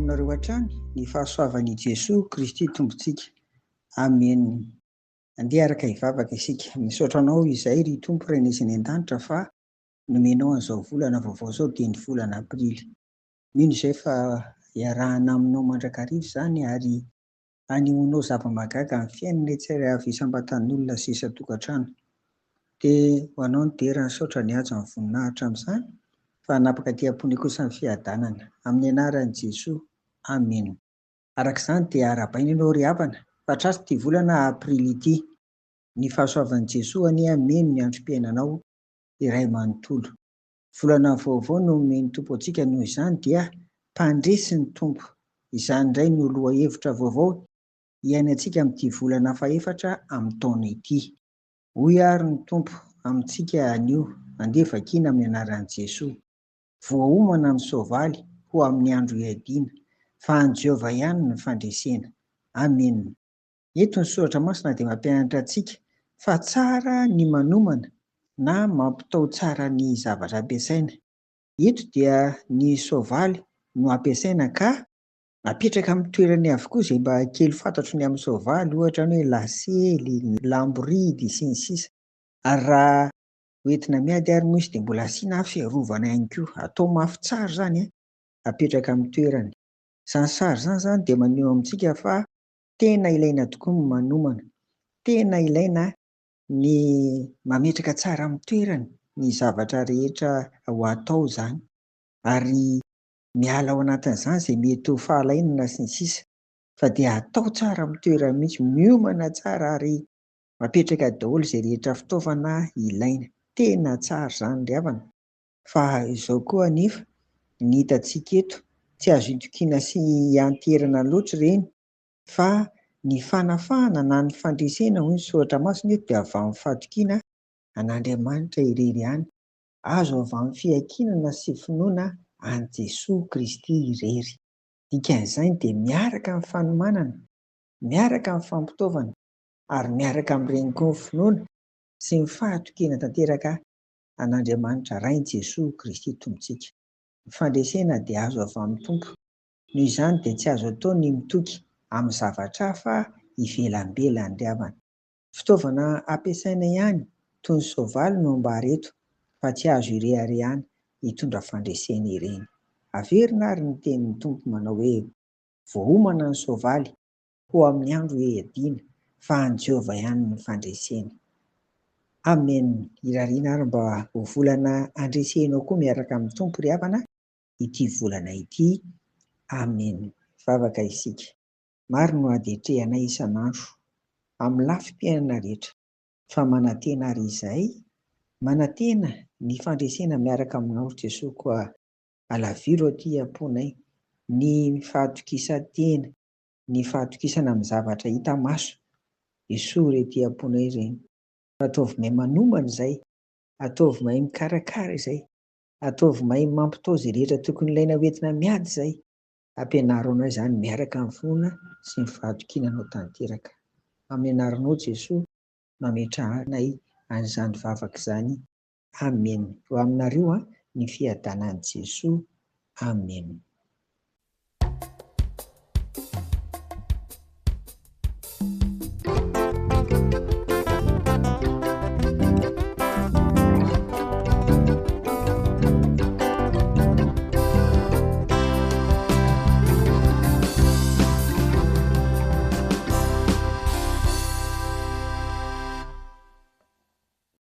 aminareo hatrany ny fahasoavan'i Jesoa Kristy Tompontsika. Amen. Andeha araka hivavaka isika. Misaotra anao izay ry Tompo Renesy any an-danitra fa nomenao an'izao volana vaovao izao dia ny volana aprily. Mino izay fa iarahana aminao mandrakariva izany ary hanehoanao zava-mahagaga amin'ny fiainana etsy avy isam-batan'olona sy isan-tokantrano. Dia ho anao ny dera ny saotra ny ajo amin'ny voninahitra amin'izany fa hanapaka ty-apony kosa ny fiadanana amin'ny anaran'i Jesoa. Amen. Arak'izany dia arabaina ianao ry havana fa trasy ity volana aprily ity. Ny fahasoavan'i Jesoa anie ameno ny androm-piainanao iray manontolo. Volana vaovao no omeny Tompo antsika, noho izany dia mpandresy ny Tompo. Izany indray no loha hevitra vaovao iainantsika amin'ity volana fahaefatra amin'ny taona ity. Hoy ary ny Tompo amintsika anio, andeha vakiana amin'ny anaran'i Jesoa. Voahomana ny soavaly ho amin'ny andro iadiana, fa an Jehovah ihany ny fandresena. Amen. Eto ny soratra masina dia mampianatra antsika fa tsara ny manomana na mampitao tsara ny zavatra ampiasaina. Eto dia ny soavaly no ampiasaina ka apetraka amin'ny toerany avokoa izay mba kely fantatro ny amin'ny soavaly, ohatra ny hoe lasely, lamboridy sy ny sisa. Ary raha hoentina miady ary moa izy dia mbola asiana fiarovana ihany koa, atao mafy tsara izany, apetraka amin'ny toerany. Izany sary izany izany dia maneho amintsika fa tena ilaina tokoa ny manomana, tena ilaina ny mametraka tsara amin'ny toerany ny zavatra rehetra ho atao izany, ary miala ao anatin'izany izay mety ho fahalainana sy ny sisa, fa dia atao tsara amin'ny toerany mihitsy, miomana tsara ary mapetraka daholo izay rehetra fitaovana ilaina. Tena tsara izany ry havana. Fa izao koa anefa ny hitantsika eto tsy azo itokiana sy ianterana loatra ireny, fa ny fanafahana na ny fandresena hoy ny soratra masina eto dia avy amin'ny fahatokiana an'Andriamanitra irery ihany, azo avy amin'ny fiankinana sy finoana an' Jesoa Kristy irery. Dikan'izany dia miaraka amin'ny fanomanana, miaraka amin'ny fampitaovana ary miaraka amin'ireny koa ny finoana sy ny fahatokiana tanteraka an'Andriamanitra Rainy Jesoa Kristy Tompontsika. Ny fandresena dia azo avy amin'ny Tompo. Noho izany dia tsy azo atao ny mitoky amin'ny zavatra hafa ivelambelany ry havana. Fitaovana ampiasaina ihany toy ny soavaly no ambara eto, fa tsy azo irehirehana hitondra fandresena ireny. Averina ary ny tenin'ny Tompo manao hoe voahomana ny soavaly ho amin'ny andro iadiana, fa an Jehovah ihany ny fandresena. Amen. Irariana ary mba ho volana andresenao koa miaraka amin'ny Tompo ry havana ity volana ity. Amen. Vavaka isika. Maro no ady etrehanay isan'andro amin'ny lafim-piainana rehetra, fa manantena ary izahay, manantena ny fandresena miaraka aminao Jesoa koa alaviro aty am-ponay, ny fahatokisa-tena, ny fahatokisana amin'ny zavatra hita maso. Jesoa rety am-ponay ireny. Ataovy mahay manomana izay, ataovy mahay mikarakara izay, ataovy mahay mampitao izay rehetra tokony ilaina hoentina miady izay. Ampianaro anao izany miaraka amin'ny finoana sy ny fahatokinanao tanteraka. Amin'ny anaranao Jesoa no ametrahanay an'izany vavaka izany. Amen. Ho aminareo ny fiadanan'i Jesoa. Amen.